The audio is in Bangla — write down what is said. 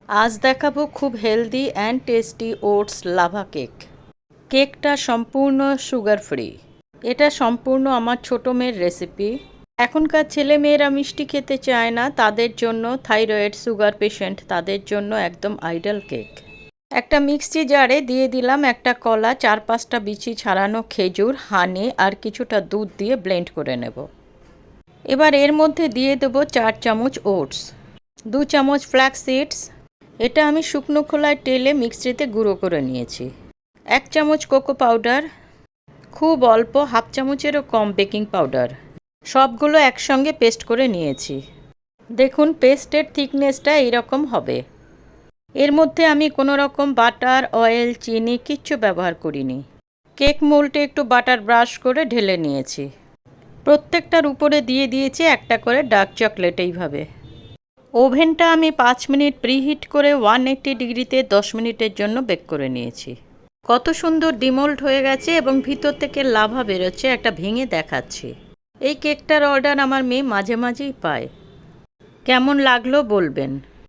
আজ দেখাবো খুব healthy and tasty oats lava cake. কেকটা সম্পূর্ণ সুগার ফ্রি। এটা সম্পূর্ণ আমার ছোটো মেয়ের রেসিপি। এখনকার ছেলে মেয়েরা মিষ্টি খেতে চায় না, তাদের জন্য, থাইরয়েড সুগার পেশেন্ট, তাদের জন্য একদম আইডল কেক। একটা মিক্সি জারে দিয়ে দিলাম একটা কলা, 4-5টা বিচি ছাড়ানো খেজুর, হানি আর কিছুটা দুধ দিয়ে ব্লেন্ড করে নেব। এবার এর মধ্যে দিয়ে দেবো 4 চামচ ওটস, 2 চামচ ফ্ল্যাক্স সিডস। এটা আমি শুকনো খোলায় টেলে মিক্সিতে গুঁড়ো করে নিয়েছি। 1 চামচ কোকো পাউডার, খুব অল্প 1/2 চামচেরও কম বেকিং পাউডার। সবগুলো একসঙ্গে পেস্ট করে নিয়েছি। দেখুন পেস্টের থিকনেসটা এইরকম হবে। এর মধ্যে আমি কোনো রকম বাটার, অয়েল, চিনি কিচ্ছু ব্যবহার করিনি। কেক মোল্ডে একটু বাটার ব্রাশ করে ঢেলে নিয়েছি। প্রত্যেকটার উপরে দিয়ে দিয়েছি একটা করে ডার্ক চকলেট। এইভাবে ওভেনটা আমি 5 মিনিট প্রিহিট করে 180 ডিগ্রিতে 10 মিনিটের জন্য বেক করে নিয়েছি। কত সুন্দর ডিমোল্ড হয়ে গেছে এবং ভিতর থেকে লাভা বেরোচ্ছে, একটা ভেঙে দেখাচ্ছি। এই কেকটার অর্ডার আমার মেয়ে মাঝে মাঝেই পায়। কেমন লাগলো বলবেন।